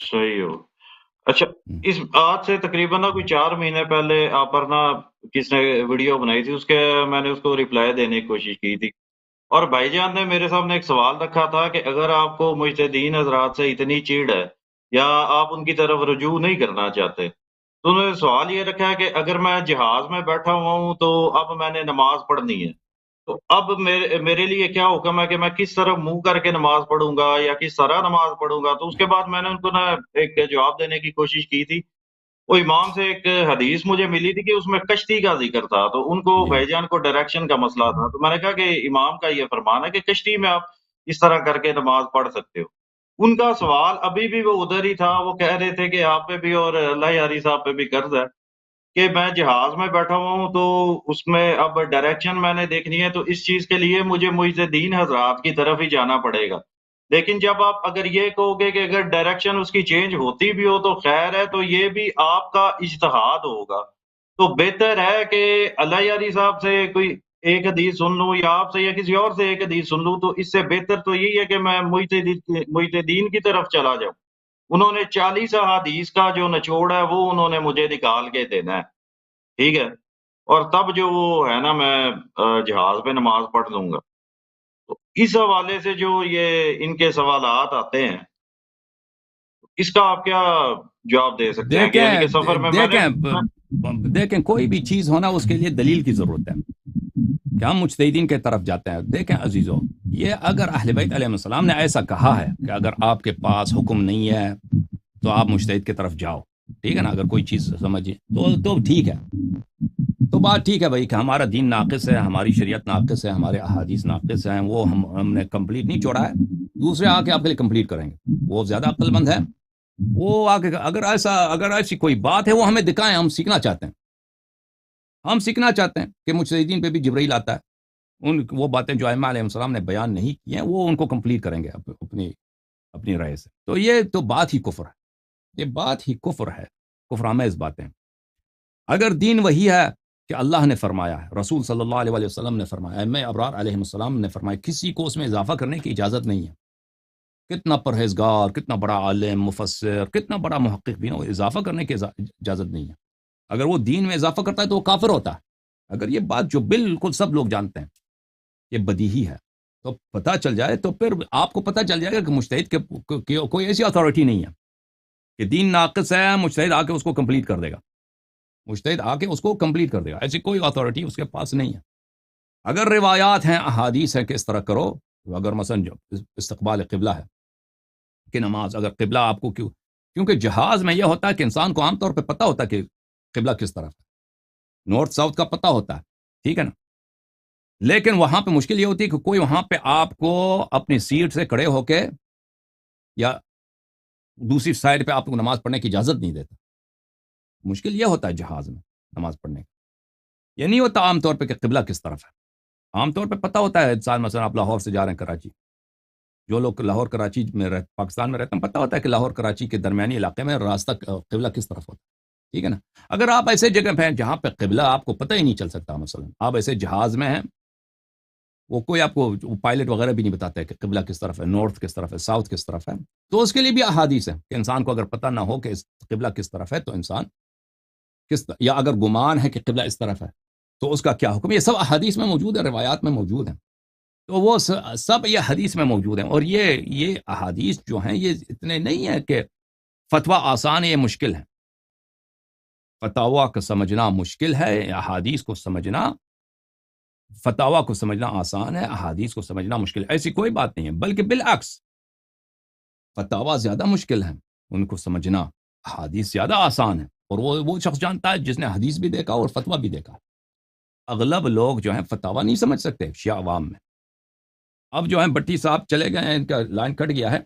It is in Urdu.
صحیح ہو. اچھا، ہوں، اس آج سے تقریباً نا کوئی 4 مہینے پہلے آپ پر نا کس نے ویڈیو بنائی تھی، اس کے میں نے اس کو ریپلائی دینے کی کوشش کی تھی. اور بھائی جان نے میرے سامنے ایک سوال رکھا تھا کہ اگر آپ کو مجتہدین حضرات سے اتنی چڑ ہے یا آپ ان کی طرف رجوع نہیں کرنا چاہتے، تو انہوں نے سوال یہ رکھا ہے کہ اگر میں جہاز میں بیٹھا ہوا ہوں تو اب میں نے نماز پڑھنی ہے، تو اب میرے لیے کیا حکم ہے کہ میں کس طرح منہ کر کے نماز پڑھوں گا یا کس طرح نماز پڑھوں گا؟ تو اس کے بعد میں نے ان کو نا ایک جواب دینے کی کوشش کی تھی. وہ امام سے ایک حدیث مجھے ملی تھی کہ اس میں کشتی کا ذکر تھا، تو ان کو جی بھائی جان کو ڈائریکشن کا مسئلہ تھا، تو میں نے کہا کہ امام کا یہ فرمان ہے کہ کشتی میں آپ اس طرح کر کے نماز پڑھ سکتے ہو. ان کا سوال ابھی بھی وہ ادھر ہی تھا، وہ کہہ رہے تھے کہ آپ پہ بھی اور اللہ یاری صاحب پہ بھی قرض ہے کہ میں جہاز میں بیٹھا ہوا ہوں، تو اس میں اب ڈائریکشن میں نے دیکھنی ہے، تو اس چیز کے لیے مجھے مجتہدین حضرات کی طرف ہی جانا پڑے گا. لیکن جب آپ اگر یہ کہو گے کہ اگر ڈائریکشن اس کی چینج ہوتی بھی ہو تو خیر ہے، تو یہ بھی آپ کا اجتہاد ہوگا. تو بہتر ہے کہ اللہ یاری صاحب سے کوئی ایک حدیث سن لوں یا آپ سے یا کسی اور سے ایک حدیث سن لوں، تو اس سے بہتر تو یہی ہے کہ میں مجتہدین کی طرف چلا جاؤں. انہوں نے 40 احادیث کا جو نچوڑ ہے وہ انہوں نے مجھے نکال کے دینا ہے. ٹھیک ہے؟ اور تب جو وہ ہے نا میں جہاز پہ نماز پڑھ لوں گا. تو اس حوالے سے جو یہ ان کے سوالات آتے ہیں، اس کا آپ کیا جواب دے سکتے ہیں کہ یعنی دیکھیں کہ سفر میں میں نے دیکھیں دیکھیں کوئی بھی چیز ہونا اس کے لیے دلیل کی ضرورت ہے کہ ہم مجتہدین کے طرف جاتے ہیں. دیکھیں عزیزو، یہ اگر اہل بیت علیہ السلام نے ایسا کہا ہے کہ اگر آپ کے پاس حکم نہیں ہے تو آپ مجتہد کی طرف جاؤ، ٹھیک ہے نا، اگر کوئی چیز سمجھے تو ٹھیک ہے، تو بات ٹھیک ہے بھائی کہ ہمارا دین ناقص ہے، ہماری شریعت ناقص ہے، ہمارے احادیث ناقص ہیں، وہ ہم نے کمپلیٹ نہیں چھوڑا ہے، دوسرے آ کے آپ کے لیے کمپلیٹ کریں گے. وہ زیادہ عقل مند ہے، وہ آگے اگر ایسی کوئی بات ہے وہ ہمیں دکھائیں، ہم سیکھنا چاہتے ہیں. ہم سیکھنا چاہتے ہیں کہ مجتہدین پہ بھی جبرائیل آتا ہے. وہ باتیں جو ائمہ علیہ السلام نے بیان نہیں کی ہیں وہ ان کو کمپلیٹ کریں گے اپنی رائے سے. تو یہ تو بات ہی کفر ہے، یہ بات ہی کفر ہے، کفر آمیز باتیں. اگر دین وہی ہے کہ اللہ نے فرمایا ہے، رسول صلی اللہ علیہ وسلم نے فرمایا ہے، ائمہ ابرار علیہ السلام نے فرمایا، کسی کو اس میں اضافہ کرنے کی اجازت نہیں ہے. کتنا پرہیزگار، کتنا بڑا عالم، مفسر، کتنا بڑا محقق بھی ہو، اضافہ کرنے کی اجازت نہیں ہے. اگر وہ دین میں اضافہ کرتا ہے تو وہ کافر ہوتا ہے. اگر یہ بات جو بالکل سب لوگ جانتے ہیں یہ بدیہی ہے، تو پتہ چل جائے تو پھر آپ کو پتہ چل جائے گا کہ مجتہد کے کوئی ایسی اتھارٹی نہیں ہے کہ دین ناقص ہے، مجتہد آ کے اس کو کمپلیٹ کر دے گا، مجتہد آ کے اس کو کمپلیٹ کر دے گا. ایسی کوئی اتھارٹی اس کے پاس نہیں ہے. اگر روایات ہیں، احادیث ہیں کہ اس طرح کرو، اگر مثلا استقبال قبلہ ہے کہ نماز، اگر قبلہ آپ کو کیونکہ جہاز میں یہ ہوتا ہے کہ انسان کو عام طور پہ پتہ ہوتا ہے کہ قبلہ کس طرف ہے، نارتھ ساؤتھ کا پتہ ہوتا ہے، ٹھیک ہے نا. لیکن وہاں پہ مشکل یہ ہوتی ہے کہ کوئی وہاں پہ آپ کو اپنی سیٹ سے کھڑے ہو کے یا دوسری سائڈ پہ آپ کو نماز پڑھنے کی اجازت نہیں دیتا. مشکل یہ ہوتا ہے جہاز میں نماز پڑھنے کا. یہ نہیں ہوتا عام طور پہ کہ قبلہ کس طرف ہے. عام طور پہ پتہ ہوتا ہے انسان، مثلا آپ لاہور سے جا رہے ہیں کراچی، جو لوگ لاہور کراچی میں پاکستان میں رہتے ہیں پتہ ہوتا ہے کہ لاہور کراچی کے درمیانی علاقے میں راستہ قبلہ کس طرف ہوتا ہے، ٹھیک ہے نا. اگر آپ ایسے جگہ پہ ہیں جہاں پہ قبلہ آپ کو پتہ ہی نہیں چل سکتا، مثلا آپ ایسے جہاز میں ہیں، وہ کوئی آپ کو پائلٹ وغیرہ بھی نہیں بتاتا ہے کہ قبلہ کس طرف ہے، نارتھ کس طرف ہے، ساؤتھ کس طرف ہے، تو اس کے لیے بھی احادیث ہے کہ انسان کو اگر پتہ نہ ہو کہ قبلہ کس طرف ہے تو انسان یا اگر گمان ہے کہ قبلہ اس طرف ہے تو اس کا کیا حکم. یہ سب احادیث میں موجود ہے، روایات میں موجود ہیں. تو وہ سب یہ حدیث میں موجود ہیں. اور یہ احادیث جو ہیں یہ اتنے نہیں ہیں کہ فتویٰ آسان ہے، یہ مشکل ہے. فتاویٰ کو سمجھنا مشکل ہے، احادیث کو سمجھنا، فتاویٰ کو سمجھنا آسان ہے، احادیث کو سمجھنا مشکل ہے. ایسی کوئی بات نہیں ہے، بلکہ بالعکس فتاویٰ زیادہ مشکل ہیں ان کو سمجھنا، احادیث زیادہ آسان ہے. اور وہ شخص جانتا ہے جس نے حدیث بھی دیکھا اور فتویٰ بھی دیکھا. اغلب لوگ جو ہیں فتاویٰ نہیں سمجھ سکتے شیعہ عوام میں. اب جو ہیں بٹی صاحب چلے گئے ہیں، ان کا لائن کٹ گیا ہے.